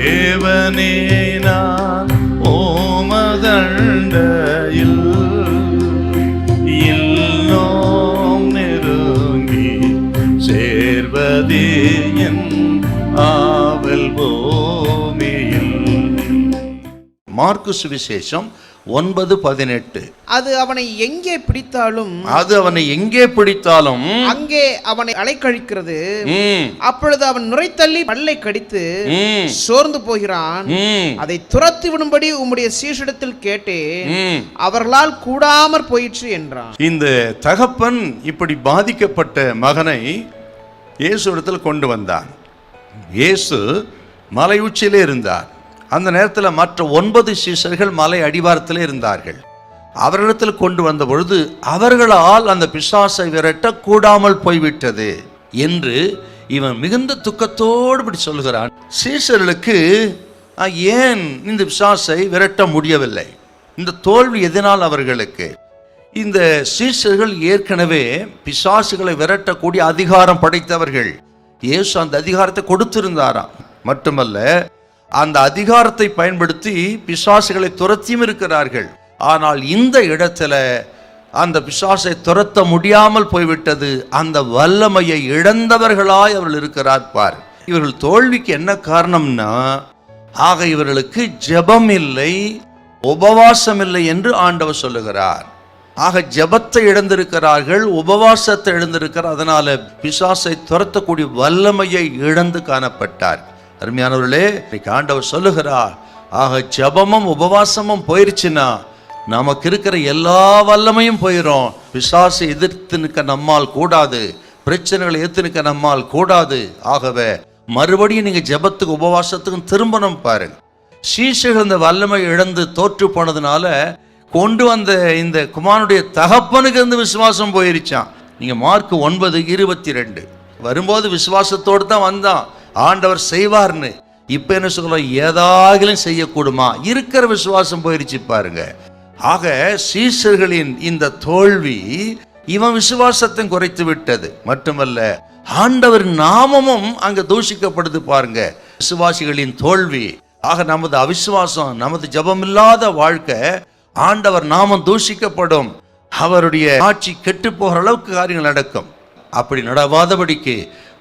தேவனே நான் ஓமதண்டையில் இன்னும் நெருங்கி சேர்வதே என் ஆவல் பூமியில். மார்க்கு சுவிசேஷம் 9:18. அது அவனை எங்கே பிடித்தாலும் அங்கே அவனை அலைக்கழிக்கிறது. அப்பொழுது அவன் நுரைத்தள்ளி பல்லை கடித்து சோர்ந்து போகிறான். அதை துரத்தி விடும்படி உம்முடைய சீஷரிடத்தில் கேட்டேன், அவர்களால் கூடாமற் போயிற்று என்றான். இந்த தகப்பன் இப்படி பாதிக்கப்பட்ட மகனை இயேசுவிடத்தில் கொண்டு வந்தான். இயேசு மலை உச்சியிலே இருந்தார். அந்த நேரத்தில் மற்ற 9 சீஷர்கள் மலை அடிவாரத்தில் இருந்தார்கள். அவர்களிடத்தில் கொண்டு வந்த பொழுது அவர்களால் அந்த பிசாசை விரட்ட கூடாமல் போய்விட்டது என்று இவன் மிகுந்த துக்கத்தோடு இப்படி சொல்கிறான். சீஷர்களுக்கு ஏன் இந்த பிசாசை விரட்ட முடியவில்லை? இந்த தோல்வி எதனால் அவர்களுக்கு? இந்த சீஷர்கள் ஏற்கனவே பிசாசுகளை விரட்டக்கூடிய அதிகாரம் படைத்தவர்கள். இயேசு அந்த அதிகாரத்தை கொடுத்திருந்தாராம். மட்டுமல்ல, அந்த அதிகாரத்தை பயன்படுத்தி பிசாசுகளை துரத்தியும் இருக்கிறார்கள். ஆனால் இந்த இடத்துல அந்த பிசாசை துரத்த முடியாமல் போய்விட்டது. அந்த வல்லமையை இழந்தவர்களாய் அவர்கள் இருக்கிறார். பார், இவர்கள் தோல்விக்கு என்ன காரணம்னா, ஆக இவர்களுக்கு ஜெபம் இல்லை, உபவாசம் இல்லை என்று ஆண்டவர் சொல்லுகிறார். ஆக ஜெபத்தை இழந்திருக்கிறார்கள், உபவாசத்தை இழந்திருக்கிறார். அதனால பிசாசை துரத்தக்கூடிய வல்லமையை இழந்து காணப்பட்டார். அருமையானவர்களே, இன்னைக்கு ஆண்டவர் சொல்லுகிறார், ஆக ஜெபமும் உபவாசமும் போயிருச்சுன்னா நமக்கு இருக்கிற எல்லா வல்லமையும் போயிடும். பிசாசை எதிர்த்து நிற்க நம்மால் கூடாது, பிரச்சனைகளை எதிர்த்து நிற்க நம்மால் கூடாது. ஆகவே மறுபடியும் நீங்க ஜெபத்துக்கு உபவாசத்துக்கும் திரும்பணும். பாருங்க, சீஷர்கள் இந்த வல்லமை இழந்து தோற்று போனதுனால கொண்டு வந்த இந்த குமாரனுடைய தகப்பனுக்கு இந்த விசுவாசம் போயிருச்சான். நீங்க மார்க் 9:22 வரும்போது விசுவாசத்தோடு தான் வந்தான், ஆண்டவர் செய்வார்னு. இப்ப என்ன சொல்ல, ஏதாகிலும் செய்யக்கூடுமா? இருக்கிற விசுவாசம் போயிருச்சு. பாருங்க, ஆக சீஷர்களின் இந்த தோல்வி இவன் விசுவாசத்தை குறைத்து விட்டது. மட்டுமல்ல, ஆண்டவர் நாமமும் அங்க தூஷிக்கப்படுது. பாருங்க, விசுவாசிகளின் தோல்வி. ஆக நமது அவிசுவாசம், நமது ஜபமில்லாத வாழ்க்கை, ஆண்டவர் நாமம் தூஷிக்கப்படும். அவருடைய ஆட்சி கெட்டு போகிற அளவுக்கு காரியங்கள் நடக்கும். அப்படி நடவாதபடிக்கு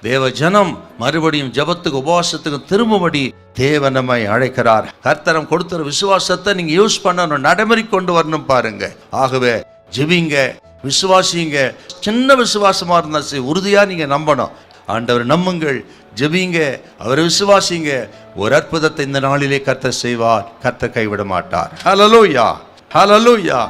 தேவ ஜனம் மறுபடியும் ஜபத்துக்கு உபவாசத்துக்கு திரும்பும்படி தேவன் நம்மை அழைக்கிறார். கர்த்தரம் கொடுத்த விசுவாசத்தை நீங்க யூஸ் பண்ணணும், நடைமுறை கொண்டு வரணும். பாருங்க, ஆகவே ஜெபிங்க, விசுவாசிங்க. சின்ன விசுவாசமா இருந்தா உறுதியா நீங்க நம்பணும். ஆண்டவர் நம்புங்கள், ஜெபிங்க, அவரை விசுவாசிங்க. ஒரு அற்புதத்தை இந்த நாளிலே கர்த்தர் செய்வார். கர்த்தர் கைவிட மாட்டார். ஹல்லேலூயா, ஹல்லேலூயா.